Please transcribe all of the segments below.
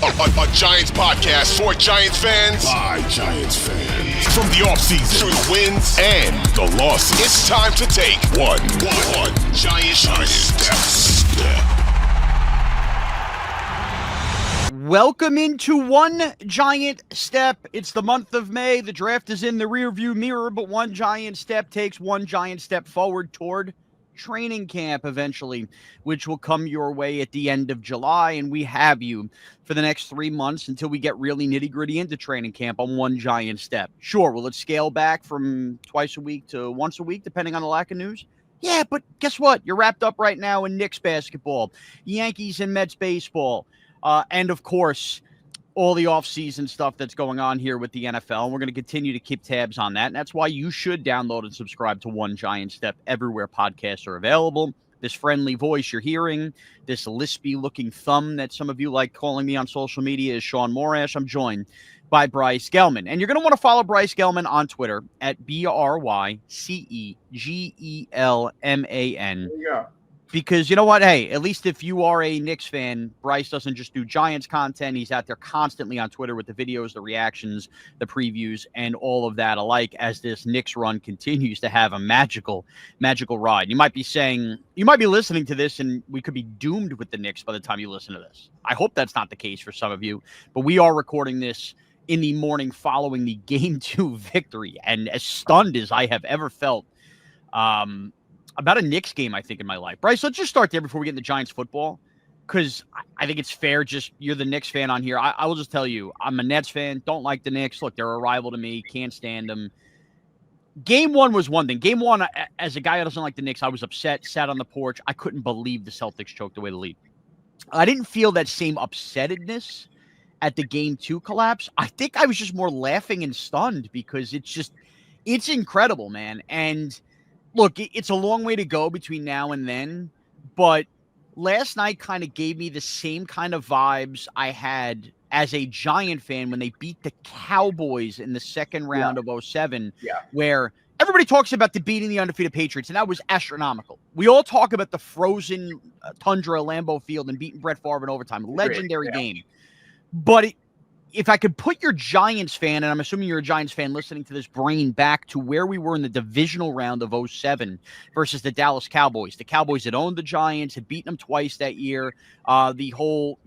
A Giants podcast for Giants fans by Giants fans. From the offseason to the wins and the losses, it's time to take one Giant step. Welcome into One Giant Step. It's the month of May. The draft is in the rearview mirror, but One Giant Step takes one giant step forward toward training camp eventually, which will come your way at the end of July. And we have you for the next 3 months until we get really nitty-gritty into training camp on One Giant Step. Sure, will it scale back from twice a week to once a week, depending on the lack of news? Yeah, but guess what? You're wrapped up right now in Knicks basketball, Yankees and Mets baseball, and of course, all the off-season stuff that's going on here with the NFL. And we're going to continue to keep tabs on that. And that's why you should download and subscribe to One Giant Step everywhere podcasts are available. This friendly voice you're hearing, this lispy-looking thumb that some of you like calling me on social media is Shaun Morash. I'm joined by Bryce Gelman. And you're going to want to follow Bryce Gelman on Twitter at BryceGelman. There you go. Because you know what? Hey, at least if you are a Knicks fan, Bryce doesn't just do Giants content. He's out there constantly on Twitter with the videos, the reactions, the previews, and all of that alike as this Knicks run continues to have a magical ride. You might be listening to this and we could be doomed with the Knicks by the time you listen to this. I hope that's not the case for some of you, but we are recording this in the morning following the Game 2 victory. And as stunned as I have ever felt, about a Knicks game, I think, in my life. Bryce, let's just start there before we get into Giants football, because I think it's fair. Just you're the Knicks fan on here. I will just tell you, I'm a Nets fan. Don't like the Knicks. Look, they're a rival to me. Can't stand them. Game one was one thing. Game one, as a guy who doesn't like the Knicks, I was upset, sat on the porch. I couldn't believe the Celtics choked away the lead. I didn't feel that same upsettedness at the Game 2 collapse. I think I was just more laughing and stunned because it's incredible, man. And look, it's a long way to go between now and then, but last night kind of gave me the same kind of vibes I had as a Giant fan when they beat the Cowboys in the second round of 2007, where everybody talks about beating the undefeated Patriots, and that was astronomical. We all talk about the frozen tundra Lambeau Field and beating Brett Favre in overtime. Legendary game. But if I could put your Giants fan, and I'm assuming you're a Giants fan listening to this, brain back to where we were in the divisional round of 2007 versus the Dallas Cowboys. The Cowboys had owned the Giants, had beaten them twice that year. The whole,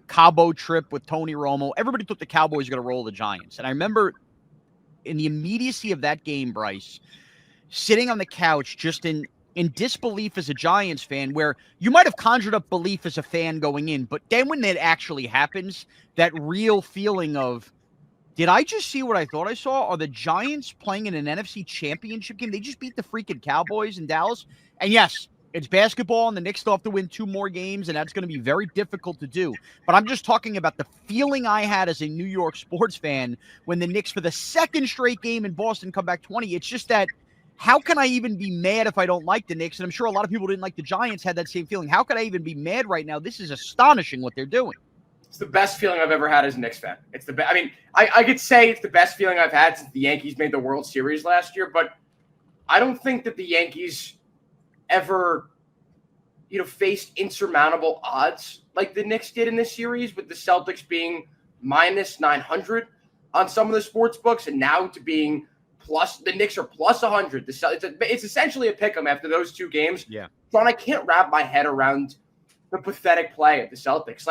Cabo trip with Tony Romo. Everybody thought the Cowboys were going to roll the Giants. And I remember in the immediacy of that game, Bryce, sitting on the couch just in disbelief as a Giants fan, where you might have conjured up belief as a fan going in, but then when it actually happens, that real feeling of, did I just see what I thought I saw? Are the Giants playing in an NFC championship game? They just beat the freaking Cowboys in Dallas. And yes, it's basketball, and the Knicks still have to win 2 more games, and that's going to be very difficult to do. But I'm just talking about the feeling I had as a New York sports fan when the Knicks, for the second straight game in Boston, come back 20. It's just that, how can I even be mad if I don't like the Knicks? And I'm sure a lot of people who didn't like the Giants had that same feeling. How could I even be mad right now? This is astonishing what they're doing. It's the best feeling I've ever had as a Knicks fan. It's the best. I mean, I could say it's the best feeling I've had since the Yankees made the World Series last year, but I don't think that the Yankees ever, faced insurmountable odds like the Knicks did in this series, with the Celtics being minus 900 on some of the sports books, and now to being the Knicks are plus 100. It's essentially a pick 'em after those 2 games. Yeah. John, I can't wrap my head around the pathetic play of the Celtics.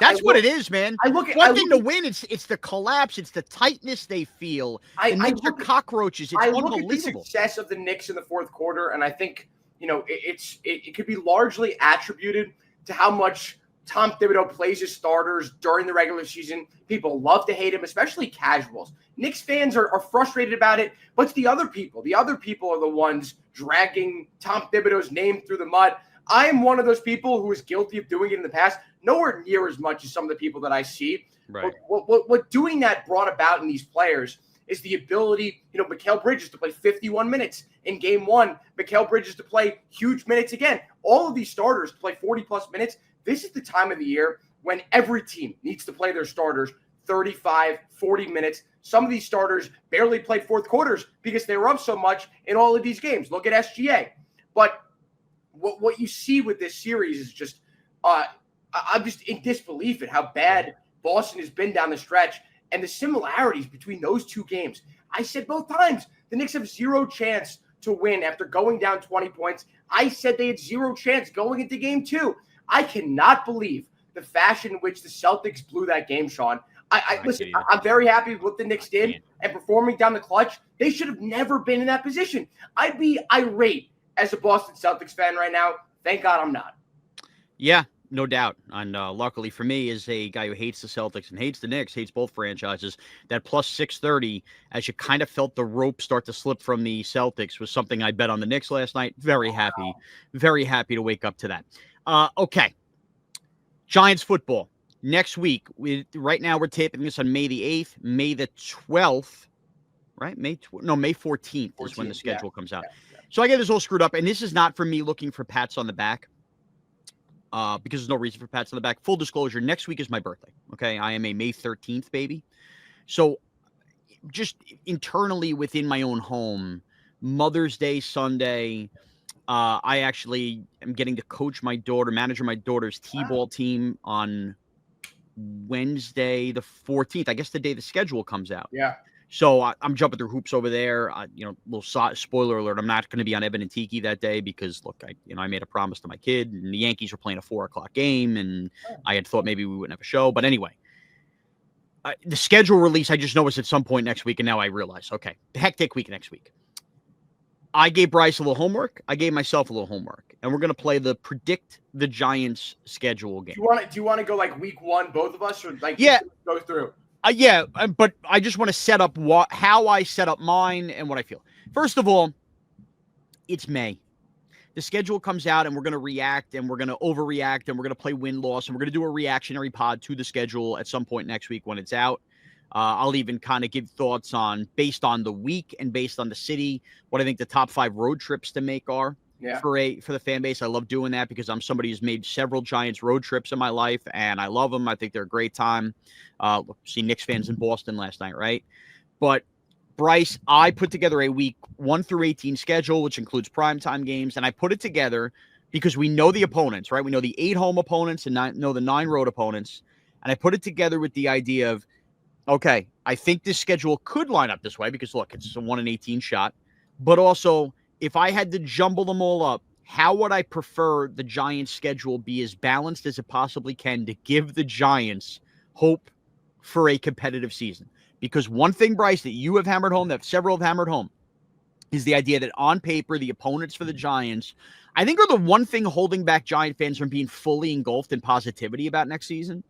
That's what it is, man. One thing to win, it's the collapse, it's the tightness they feel. The Knicks are cockroaches. It's unbelievable. Look at the success of the Knicks in the fourth quarter, and I think it could be largely attributed to how much Tom Thibodeau plays his starters during the regular season. People love to hate him, especially casuals. Knicks fans are frustrated about it, but it's the other people. The other people are the ones dragging Tom Thibodeau's name through the mud. I am one of those people who was guilty of doing it in the past, nowhere near as much as some of the people that I see. Right. What doing that brought about in these players is the ability, Mikal Bridges to play 51 minutes in game 1, Mikal Bridges to play huge minutes again. All of these starters play 40-plus minutes. This is the time of the year when every team needs to play their starters 35, 40 minutes. Some of these starters barely played fourth quarters because they were up so much in all of these games. Look at SGA. But what you see with this series is just I'm just in disbelief at how bad Boston has been down the stretch and the similarities between those two games. I said both times the Knicks have zero chance to win after going down 20 points. I said they had zero chance going into game 2. I cannot believe the fashion in which the Celtics blew that game, Shaun. Listen, I'm very happy with what the Knicks did and performing down the clutch. They should have never been in that position. I'd be irate as a Boston Celtics fan right now. Thank God I'm not. Yeah, no doubt. And luckily for me, as a guy who hates the Celtics and hates the Knicks, hates both franchises, that plus 630, as you kind of felt the rope start to slip from the Celtics, was something I bet on the Knicks last night. Very happy to wake up to that. Okay. Giants football. Next week, right now we're taping this on May the 8th, May the 12th, right? May 14th is when the schedule comes out. Yeah. So I get this all screwed up, and this is not for me looking for pats on the back, because there's no reason for pats on the back. Full disclosure, next week is my birthday, okay? I am a May 13th baby. So just internally within my own home, Mother's Day Sunday, I actually am getting to manage my daughter's T-ball team on Wednesday the 14th, I guess the day the schedule comes out. Yeah. So I'm jumping through hoops over there. Little spoiler alert, I'm not going to be on Evan and Tiki that day because, look, I made a promise to my kid, and the Yankees were playing a 4:00 game, and I had thought maybe we wouldn't have a show. But anyway, the schedule release, I just noticed at some point next week, and now I realize, okay, hectic week next week. I gave Bryce a little homework. I gave myself a little homework, and we're going to play the Predict the Giants schedule game. Do you want to go like week 1, both of us, or like go through? Yeah, but I just want to set up how I set up mine and what I feel. First of all, it's May. The schedule comes out, and we're going to react, and we're going to overreact, and we're going to play win-loss, and we're going to do a reactionary pod to the schedule at some point next week when it's out. I'll even kind of give thoughts on, based on the week and based on the city, what I think the top 5 road trips to make are for the fan base. I love doing that because I'm somebody who's made several Giants road trips in my life, and I love them. I think they're a great time. See Knicks fans in Boston last night, right? But Bryce, I put together a week 1 through 18 schedule, which includes primetime games, and I put it together because we know the opponents, right? We know the 8 home opponents and know the 9 road opponents, and I put it together with the idea of, okay, I think this schedule could line up this way because, look, it's a 1 in 18 shot. But also, if I had to jumble them all up, how would I prefer the Giants' schedule be as balanced as it possibly can to give the Giants hope for a competitive season? Because one thing, Bryce, that you have hammered home, that several have hammered home, is the idea that on paper, the opponents for the Giants, I think, are the one thing holding back Giant fans from being fully engulfed in positivity about next season.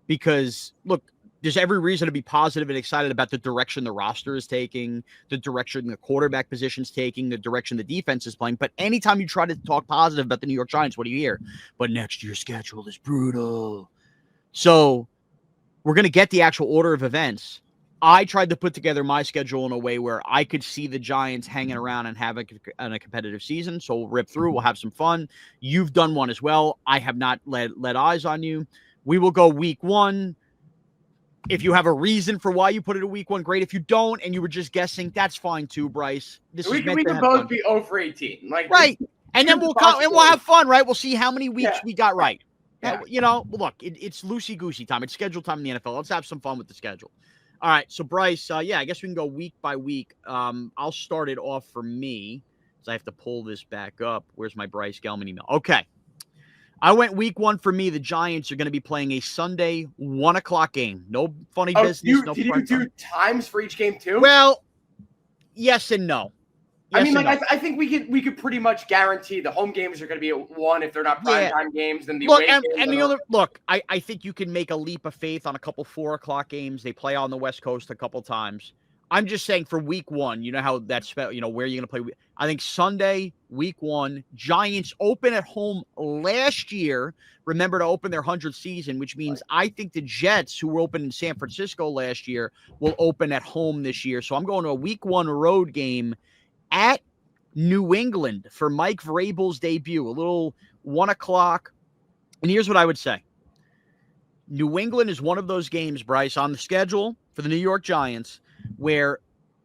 Because, look, there's every reason to be positive and excited about the direction the roster is taking, the direction the quarterback position is taking, the direction the defense is playing. But anytime you try to talk positive about the New York Giants, what do you hear? But next year's schedule is brutal. So we're going to get the actual order of events. I tried to put together my schedule in a way where I could see the Giants hanging around and having a competitive season. So we'll rip through. We'll have some fun. You've done one as well. I have not let eyes on you. We will go week 1. If you have a reason for why you put it a week 1, great. If you don't and you were just guessing, that's fine too, Bryce. We can both be 0 for 18. Right. And then we'll have fun, right? We'll see how many weeks we got right. Yeah. Look, it's loosey-goosey time. It's schedule time in the NFL. Let's have some fun with the schedule. All right. So, Bryce, I guess we can go week by week. I'll start it off for me because I have to pull this back up. Where's my Bryce Gelman email? Okay. I went week 1 for me. The Giants are going to be playing a Sunday 1:00 game. No funny business. Did you do times for each game too? Well, yes and no. Yes, I think we could pretty much guarantee the home games are going to be at 1 if they're not primetime games. Then the away games. I think you can make a leap of faith on a couple 4:00 games. They play on the West Coast a couple times. I'm just saying for week 1, you know how that's, where you're going to play. I think Sunday, week 1, Giants open at home last year. Remember to open their 100th season, which means I think the Jets, who were open in San Francisco last year, will open at home this year. So I'm going to a week 1 road game at New England for Mike Vrabel's debut, a little 1:00. And here's what I would say. New England is one of those games, Bryce, on the schedule for the New York Giants where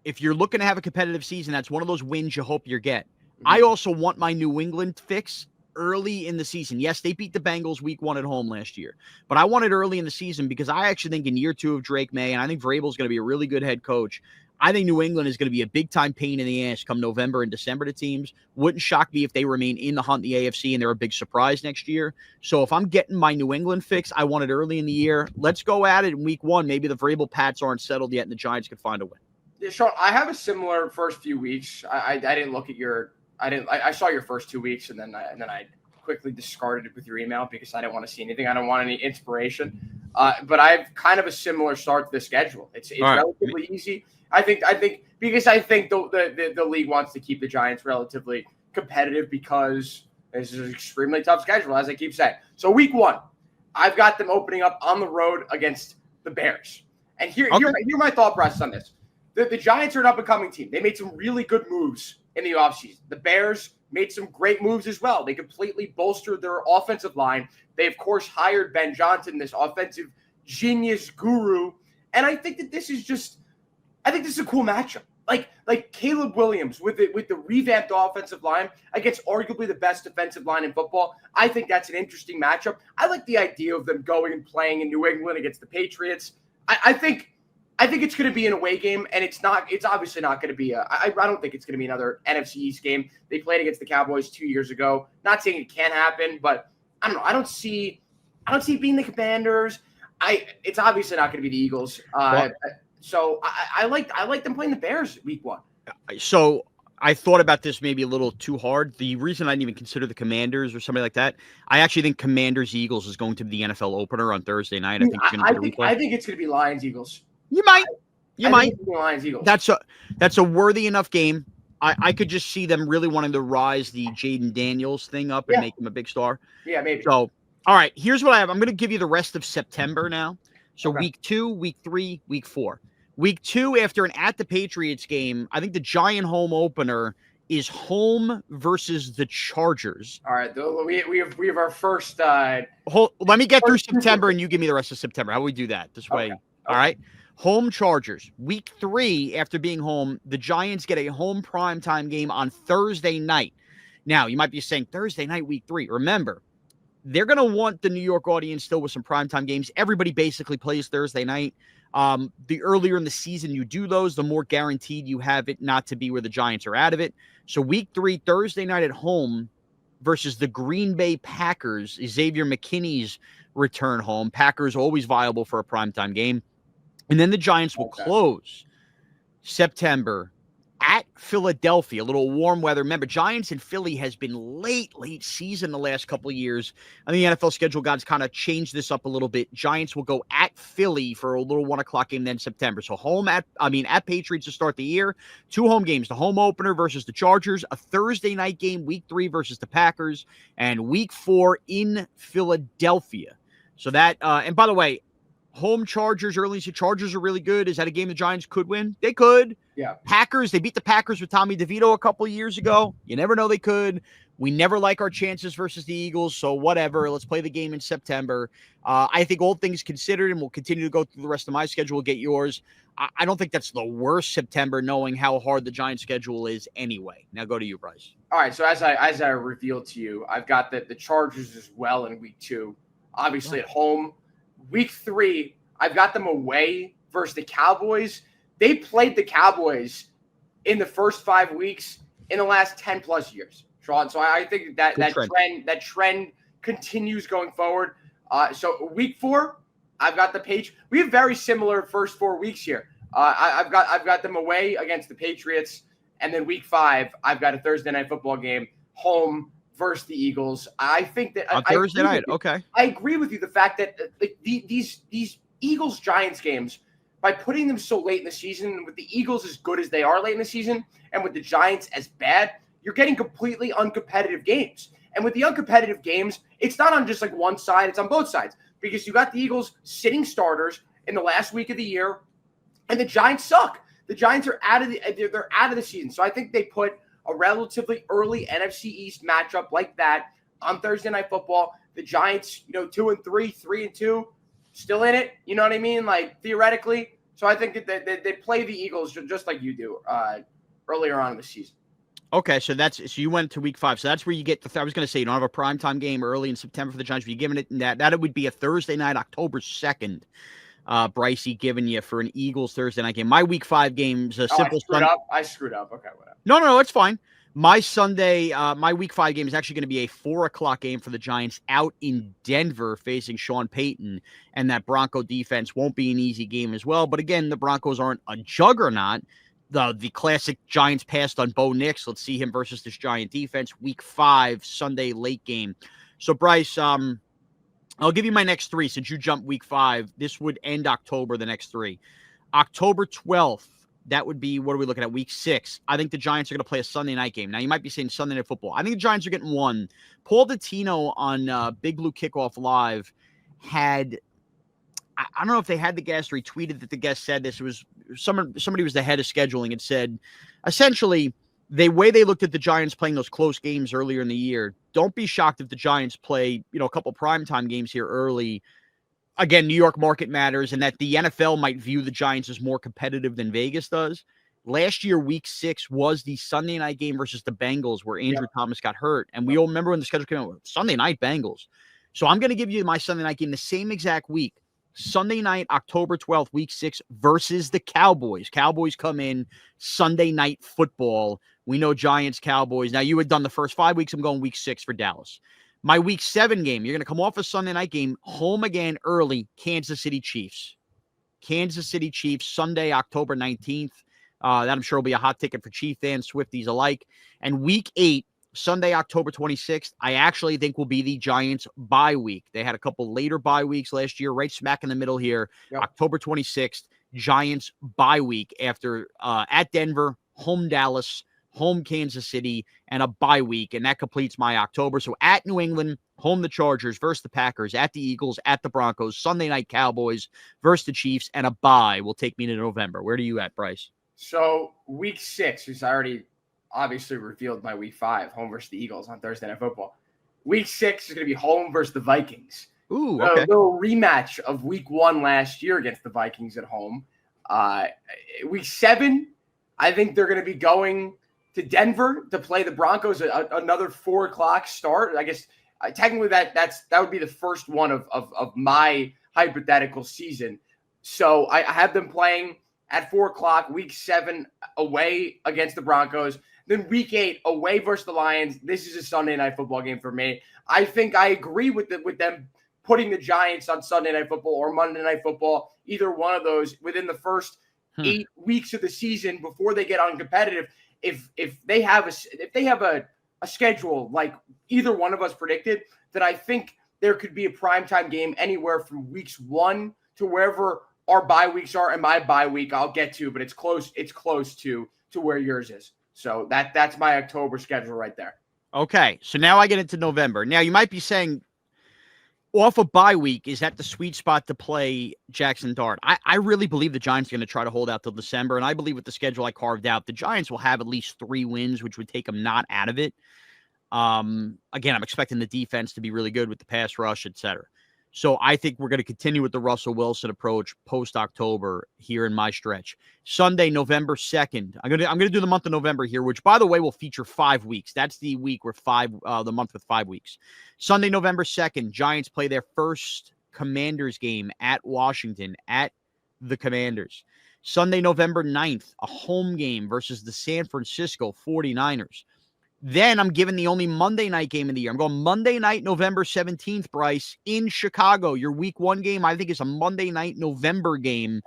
if you're looking to have a competitive season, that's one of those wins you hope you get. I also want my New England fix early in the season. Yes, they beat the Bengals week 1 at home last year, but I want it early in the season because I actually think in year 2 of Drake May, and I think Vrabel's going to be a really good head coach. I think New England is going to be a big-time pain in the ass come November and December to teams. Wouldn't shock me if they remain in the hunt in the AFC and they're a big surprise next year. So if I'm getting my New England fix, I want it early in the year. Let's go at it in week 1. Maybe the Vrabel Pats aren't settled yet and the Giants could find a win. Yeah, Shaun, I have a similar first few weeks. I didn't look at your – I saw your first 2 weeks, and then I quickly discarded it with your email because I didn't want to see anything. I don't want any inspiration. But I have kind of a similar start to the schedule. It's relatively easy. I think because I think the league wants to keep the Giants relatively competitive because this is an extremely tough schedule, as I keep saying. So week 1, I've got them opening up on the road against the Bears. And here my thought process on this. The Giants are an up-and-coming team. They made some really good moves in the offseason. The Bears made some great moves as well. They completely bolstered their offensive line. They, of course, hired Ben Johnson, this offensive genius guru. And I think that this is a cool matchup. Like Caleb Williams with the revamped offensive line against arguably the best defensive line in football. I think that's an interesting matchup. I like the idea of them going and playing in New England against the Patriots. I think it's going to be an away game, and it's obviously not going to be I don't think it's going to be another NFC East game. They played against the Cowboys 2 years ago. Not saying it can't happen, but I don't know. I don't see it being the Commanders. It's obviously not going to be the Eagles. So I like them playing the Bears week 1. So I thought about this maybe a little too hard. The reason I didn't even consider the Commanders or somebody like that, I actually think Commanders-Eagles is going to be the NFL opener on Thursday night. I think it's going to be Lions-Eagles. You might. Lions-Eagles. That's a worthy enough game. I could just see them really wanting to rise the Jaden Daniels thing up and make him a big star. Yeah, maybe. So, all right, here's what I have. I'm going to give you the rest of September now. So week 2, week 3, week 4. Week 2, after an at the Patriots game, I think the Giant home opener is home versus the Chargers. All right, we have our first. Let me get through September, and you give me the rest of September. How do we do that this way? Okay. All right. Home Chargers. Week 3, after being home, the Giants get a home primetime game on Thursday night. Now, you might be saying Thursday night, week 3. Remember, they're going to want the New York audience still with some primetime games. Everybody basically plays Thursday night. The earlier in the season you do those, the more guaranteed you have it not to be where the Giants are out of it. So week 3, Thursday night at home versus the Green Bay Packers. Xavier McKinney's return home. Packers always viable for a primetime game. And then the Giants will close September at Philadelphia. A little warm weather. Remember, Giants and Philly has been late season the last couple of years. I think the NFL schedule gods kind of changed this up a little bit. Giants will go at Philly for a little 1 o'clock game then September. So at Patriots to start the year. 2 home games. The home opener versus the Chargers. A Thursday night game, week 3 versus the Packers. And week 4 in Philadelphia. So that, and by the way, home Chargers early. So Chargers are really good. Is that a game the Giants could win? They could. Yeah. Packers, they beat the Packers with Tommy DeVito a couple of years ago. You never know, they could. We never like our chances versus the Eagles, so whatever. Let's play the game in September. I think all things considered, and we'll continue to go through the rest of my schedule. We'll get yours. I don't think that's the worst September, knowing how hard the Giants' schedule is anyway. Now go to you, Bryce. All right, so as I revealed to you, I've got the Chargers as well in week 2. Obviously at home. Week 3, I've got them away versus the Cowboys. They played the Cowboys in the first 5 weeks in the last 10-plus years, Shaun. So I think that trend continues going forward. So week 4, I've got the Patriots. We have very similar first 4 weeks here. I've got them away against the Patriots, and then week 5, I've got a Thursday night football game home versus the Eagles. I think that on Thursday night. Okay, I agree with you. The fact that these Eagles-Giants games, by putting them so late in the season, with the Eagles as good as they are late in the season, and with the Giants as bad, you're getting completely uncompetitive games. And with the uncompetitive games, it's not on just like one side; it's on both sides, because you got the Eagles sitting starters in the last week of the year, and the Giants suck. The Giants are out of the season. So I think they put a relatively early NFC East matchup like that on Thursday Night Football. The Giants, 2-3, 3-2, still in it. You know what I mean? Like, theoretically. So I think that they play the Eagles just like you do earlier on in the season. Okay, so you went to week 5. So that's where you get I was going to say you don't have a primetime game early in September for the Giants. But you're giving it that it would be a Thursday night, October 2nd. Brycey giving you for an Eagles Thursday night game. My week 5 game's a simple I screwed up. Okay, whatever. No, it's fine. My my week 5 game is actually going to be a 4:00 game for the Giants out in Denver facing Sean Payton, and that Bronco defense won't be an easy game as well. But again, the Broncos aren't a juggernaut. The classic Giants passed on Bo Nix. Let's see him versus this Giant defense. Week 5, Sunday late game. So Bryce, I'll give you my next 3 since you jumped week 5. This would end October, the next 3. October 12th, that would be, what are we looking at, week 6. I think the Giants are going to play a Sunday night game. Now, you might be saying Sunday Night Football. I think the Giants are getting one. Paul Dottino on Big Blue Kickoff Live had, I don't know if they had the guest or he tweeted that the guest said this. It was somebody was the head of scheduling and said, essentially, the way they looked at the Giants playing those close games earlier in the year, don't be shocked if the Giants play, a couple primetime games here early. Again, New York market matters, and that the NFL might view the Giants as more competitive than Vegas does. Last year, week 6 was the Sunday night game versus the Bengals where Andrew Thomas got hurt. And we all remember when the schedule came out, Sunday night Bengals. So I'm going to give you my Sunday night game the same exact week. Sunday night, October 12th, week 6 versus the Cowboys. Cowboys come in Sunday night football. We know Giants, Cowboys. Now, you had done the first 5 weeks. I'm going week 6 for Dallas. My week 7 game, you're going to come off a Sunday night game, home again early, Kansas City Chiefs. Kansas City Chiefs, Sunday, October 19th. That I'm sure will be a hot ticket for Chief fans, Swifties alike. And week 8, Sunday, October 26th, I actually think will be the Giants' bye week. They had a couple later bye weeks last year, right smack in the middle here. Yep. October 26th, Giants' bye week after at Denver, home Dallas, home Kansas City, and a bye week. And that completes my October. So at New England, home the Chargers versus the Packers, at the Eagles, at the Broncos, Sunday night Cowboys versus the Chiefs, and a bye will take me to November. Where are you at, Bryce? So week 6, which I already obviously revealed my week 5, home versus the Eagles on Thursday Night Football. Week 6 is going to be home versus the Vikings. Ooh, okay. A little rematch of week 1 last year against the Vikings at home. Week 7, I think they're going to be going to Denver to play the Broncos, another 4:00 start. I guess technically that would be the first one of my hypothetical season. So I have them playing at 4:00, week 7 away against the Broncos. Then week 8 away versus the Lions. This is a Sunday night football game for me. I think I agree with them putting the Giants on Sunday Night Football or Monday Night Football, either one of those within the first 8 weeks of the season before they get uncompetitive. If they have a schedule like either one of us predicted, then I think there could be a primetime game anywhere from weeks 1 to wherever our bye weeks are, and my bye week I'll get to, but it's close to where yours is. So that's my October schedule right there. Okay, so now I get into November. Now you might be saying, off a bye week, is that the sweet spot to play Jackson Dart? I really believe the Giants are going to try to hold out till December, and I believe with the schedule I carved out, the Giants will have at least 3 wins, which would take them not out of it. Again, I'm expecting the defense to be really good with the pass rush, etc. So I think we're going to continue with the Russell Wilson approach post-October here in my stretch. Sunday, November 2nd. I'm going to do the month of November here, which, by the way, will feature 5 weeks. That's the week where the month with 5 weeks. Sunday, November 2nd, Giants play their first Commanders game at Washington, at the Commanders. Sunday, November 9th, a home game versus the San Francisco 49ers. Then I'm giving the only Monday night game of the year. I'm going Monday night, November 17th, Bryce, in Chicago. Your week 1 game, I think, is a Monday night, November game.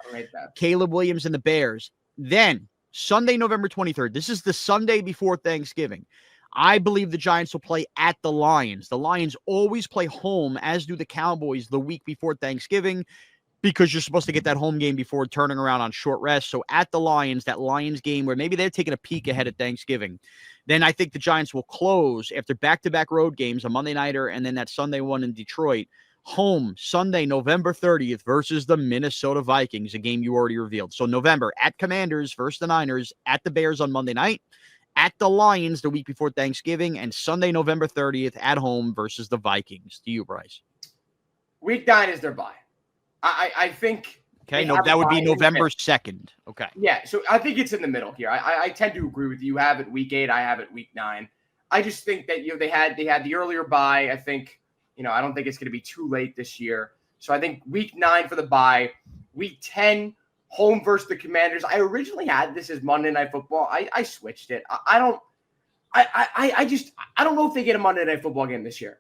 Caleb Williams and the Bears. Then Sunday, November 23rd. This is the Sunday before Thanksgiving. I believe the Giants will play at the Lions. The Lions always play home, as do the Cowboys, the week before Thanksgiving, because you're supposed to get that home game before turning around on short rest. So at the Lions, that Lions game where maybe they're taking a peek ahead at Thanksgiving. Then I think the Giants will close after back-to-back road games, a Monday nighter, and then that Sunday one in Detroit. Home, Sunday, November 30th versus the Minnesota Vikings, a game you already revealed. So November, at Commanders versus the Niners, at the Bears on Monday night, at the Lions the week before Thanksgiving, and Sunday, November 30th, at home versus the Vikings. To you, Bryce. Week 9 is their bye. I think Okay, no, that would be November 2nd. Okay. Yeah, so I think it's in the middle here. I tend to agree with you. You have it week 8, I have it week 9. I just think that they had the earlier bye. I think I don't think it's going to be too late this year. So I think week 9 for the bye, week 10 home versus the Commanders. I originally had this as Monday Night Football. I switched it. I don't know if they get a Monday Night Football game this year.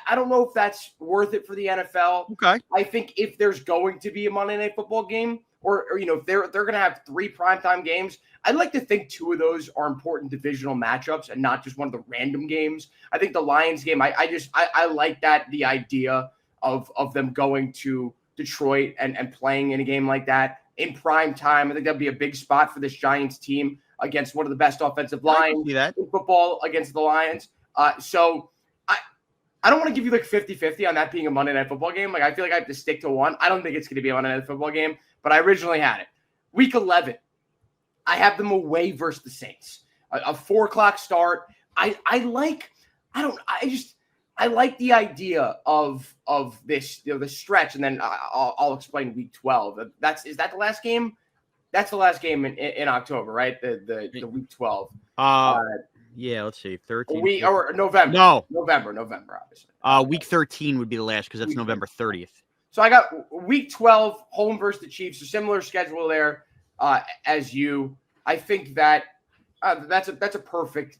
I don't know if that's worth it for the NFL. Okay. I think if there's going to be a Monday Night Football game, or if they're going to have 3 primetime games, I'd like to think 2 of those are important divisional matchups and not just one of the random games. I think the Lions game, I like that, the idea of them going to Detroit and playing in a game like that in prime time. I think that'd be a big spot for this Giants team against one of the best offensive lines in football against the Lions. So I don't want to give you like 50-50 on that being a Monday Night Football game. Like, I feel like I have to stick to one. I don't think it's going to be a Monday Night Football game, but I originally had it. Week 11, I have them away versus the Saints. A 4:00 start. I like the idea of this, the stretch, and then I'll explain week 12. Is that the last game? That's the last game in October, right? The week 12. Yeah, let's see. 13. Or November. No. November, obviously. Week 13 would be the last because that's November 30th. So I got week 12, home versus the Chiefs. A similar schedule there as you. I think that that's a perfect,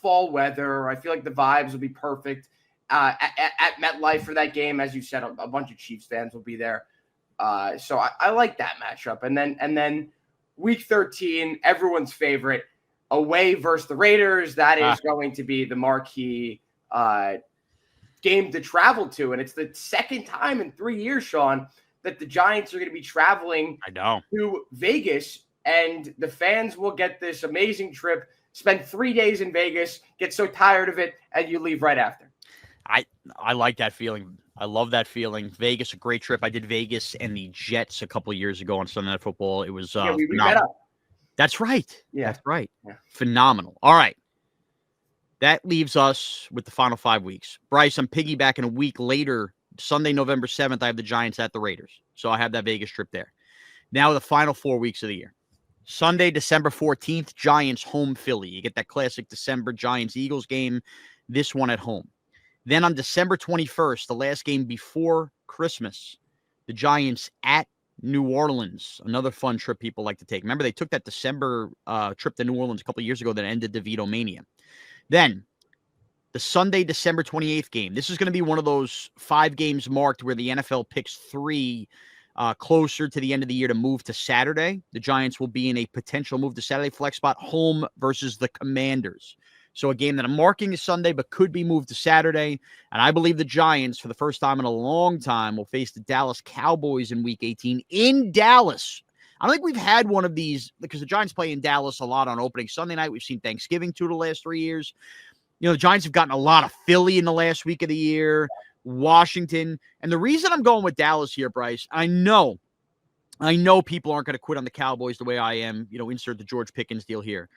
fall weather. I feel like the vibes will be perfect at MetLife for that game. As you said, a bunch of Chiefs fans will be there. So I like that matchup. And then week 13, everyone's favorite, away versus the Raiders. That is going to be the marquee game to travel to. And it's the second time in 3 years, Shaun, that the Giants are going to be traveling to Vegas. And the fans will get this amazing trip, spend 3 days in Vegas, get so tired of it, and you leave right after. I like that feeling. I love that feeling. Vegas, a great trip. I did Vegas and the Jets a couple of years ago on Sunday Night Football. It was we met up. That's right. Yeah. That's right. Yeah. Phenomenal. All right. That leaves us with the final 5 weeks. Bryce, I'm piggybacking a week later. Sunday, November 7th, I have the Giants at the Raiders. So I have that Vegas trip there. Now the final 4 weeks of the year. Sunday, December 14th, Giants home Philly. You get that classic December Giants-Eagles game, this one at home. Then on December 21st, the last game before Christmas, the Giants at New Orleans. Another fun trip people like to take. Remember, they took that December trip to New Orleans a couple of years ago that ended DeVito Mania. Then the Sunday, December 28th game. This is going to be one of those 5 games marked where the NFL picks 3 closer to the end of the year to move to Saturday. The Giants will be in a potential move to Saturday flex spot, home versus the Commanders. So a game that I'm marking is Sunday, but could be moved to Saturday. And I believe the Giants, for the first time in a long time, will face the Dallas Cowboys in Week 18 in Dallas. I don't think we've had one of these because the Giants play in Dallas a lot on opening Sunday night. We've seen Thanksgiving 2 the last 3 years. The Giants have gotten a lot of Philly in the last week of the year, Washington. And the reason I'm going with Dallas here, Bryce, I know people aren't going to quit on the Cowboys the way I am, insert the George Pickens deal here.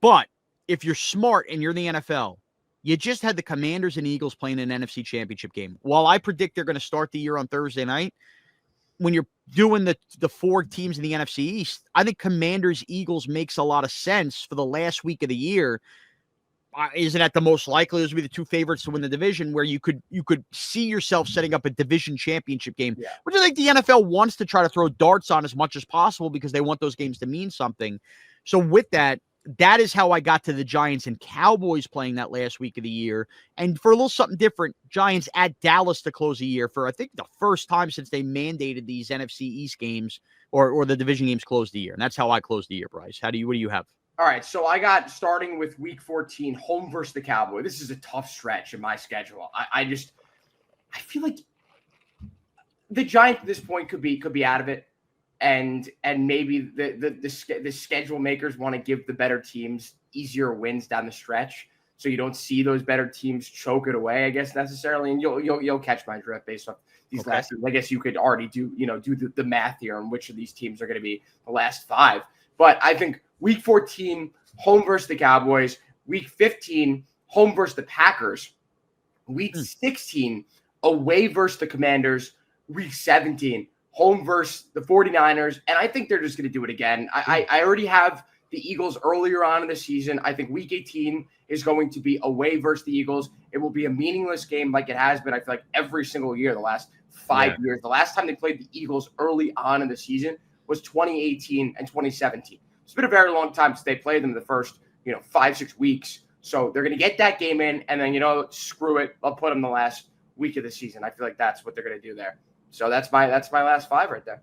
But if you're smart and you're in the NFL, you just had the Commanders and Eagles playing an NFC Championship game. While I predict they're going to start the year on Thursday night, when you're doing the 4 teams in the NFC East, I think Commanders-Eagles makes a lot of sense for the last week of the year. Isn't that the most likely? Those would be the 2 favorites to win the division, where you could see yourself setting up a division championship game, which I think the NFL wants to try to throw darts on as much as possible because they want those games to mean something. So with that is how I got to the Giants and Cowboys playing that last week of the year. And for a little something different, Giants at Dallas to close the year for, I think, the first time since they mandated these NFC East games or the division games close the year. And that's how I closed the year, Bryce. What do you have? All right, so I got, starting with week 14, home versus the Cowboys. This is a tough stretch in my schedule. I feel like the Giants at this point could be out of it, and maybe the schedule makers want to give the better teams easier wins down the stretch, so you don't see those better teams choke it away, I guess, necessarily. And you'll catch my drift based on these last teams. I guess you could already do the math here on which of these teams are going to be the last 5. But I think week 14, home versus the Cowboys. Week 15, home versus the Packers. Week 16, away versus the Commanders. Week 17, home versus the 49ers, and I think they're just going to do it again. I already have the Eagles earlier on in the season. I think Week 18 is going to be away versus the Eagles. It will be a meaningless game like it has been, I feel like, every single year the last 5 years. The last time they played the Eagles early on in the season was 2018 and 2017. It's been a very long time since they played them the first, 5-6 weeks. So they're going to get that game in, and then, screw it. I'll put them the last week of the season. I feel like that's what they're going to do there. So that's my last 5 right there.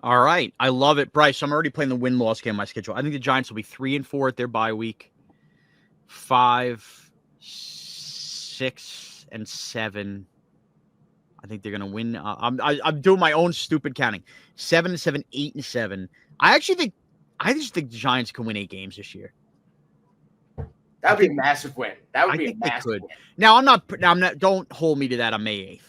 All right. I love it. Bryce, I'm already playing the win-loss game on my schedule. I think the Giants will be 3-4 at their bye week. 5, 6, and 7. I think they're going to win. I'm doing my own stupid counting. 7-7, 8-7. I just think the Giants can win 8 games this year. That would be a massive win. That would be a massive win. Now, I'm not, don't hold me to that on May 8th.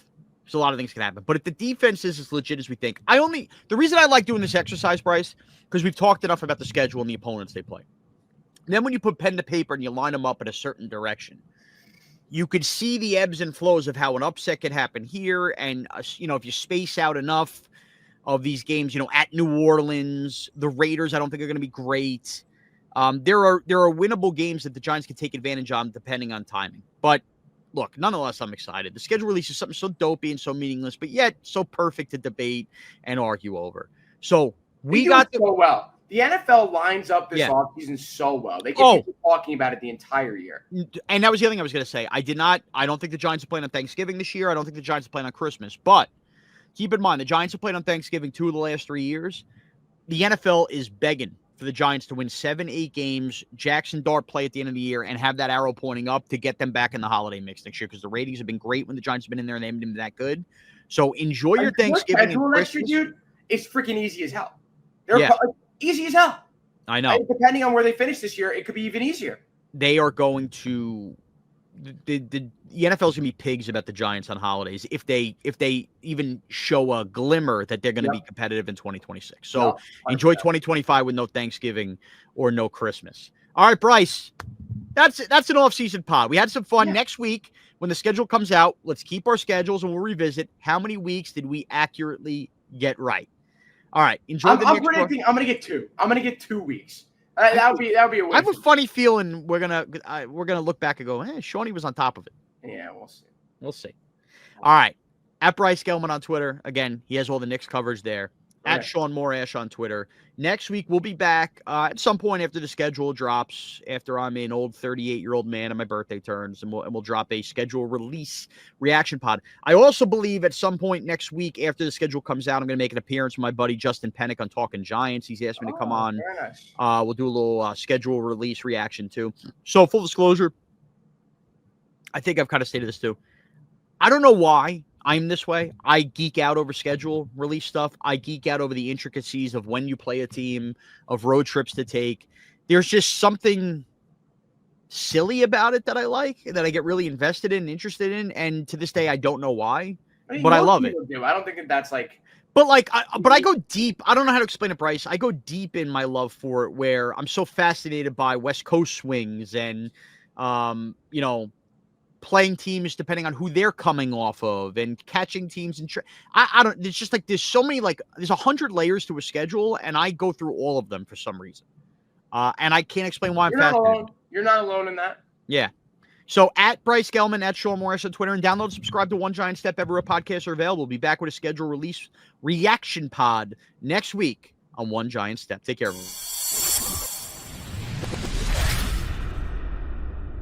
So a lot of things can happen. But if the defense is as legit as we think, the reason I like doing this exercise, Bryce, because we've talked enough about the schedule and the opponents they play. And then when you put pen to paper and you line them up in a certain direction, you could see the ebbs and flows of how an upset could happen here. And, if you space out enough of these games, at New Orleans, the Raiders, I don't think are going to be great. There are winnable games that the Giants can take advantage of depending on timing. But look, nonetheless, I'm excited. The schedule release is something so dopey and so meaningless, but yet so perfect to debate and argue over. So we got so well. The NFL lines up this offseason so well. They can keep talking about it the entire year. And that was the other thing I was going to say. I don't think the Giants are playing on Thanksgiving this year. I don't think the Giants are playing on Christmas. But keep in mind, the Giants have played on Thanksgiving 2 of the last 3 years. The NFL is begging for the Giants to win 7-8 games, Jackson Dart play at the end of the year, and have that arrow pointing up to get them back in the holiday mix next year, because the ratings have been great when the Giants have been in there and they haven't been that good. So enjoy your Thanksgiving and Christmas. Dude, it's freaking easy as hell. They're easy as hell. I know. And depending on where they finish this year, it could be even easier. They are going to the NFL is going to be pigs about the Giants on holidays if they even show a glimmer that they're going to be competitive in 2026. So enjoy 2025 with no Thanksgiving or no Christmas. All right, Bryce, that's an off-season pod. We had some fun. Next week when the schedule comes out, let's keep our schedules and we'll revisit how many weeks did we accurately get right. All right, enjoy I'm predicting I'm going to get 2. I'm going to get 2 weeks. That would be a win. I have a funny feeling we're gonna look back and go, Shawnee was on top of it. Yeah, We'll see. All right, at Bryce Gelman on Twitter. Again, he has all the Knicks coverage there. At Shaun Morash on Twitter. Next week we'll be back at some point after the schedule drops. After I'm an old 38-year-old man and my birthday turns, and we'll drop a schedule release reaction pod. I also believe at some point next week after the schedule comes out, I'm going to make an appearance with my buddy Justin Pennick on Talking Giants. He's asked me to come on. Very nice. We'll do a little schedule release reaction too. So full disclosure, I think I've kind of stated this too. I don't know why I'm this way. I geek out over schedule release stuff. I geek out over the intricacies of when you play a team, of road trips to take. There's just something silly about it that I like, that I get really invested in, interested in. And to this day, I don't know why, but I love it. I don't think that's like. But I go deep. I don't know how to explain it, Bryce. I go deep in my love for it, where I'm so fascinated by West Coast swings and, playing teams depending on who they're coming off of, and catching teams. And I don't, it's just like, there's so many, there's 100 layers to a schedule, and I go through all of them for some reason. And I can't explain why I'm fascinated. You're not alone in that. Yeah. So at Bryce Gelman, at Shaun Morash on Twitter, and download and subscribe to One Giant Step everywhere podcasts are available. We'll be back with a schedule release reaction pod next week on One Giant Step. Take care, everyone.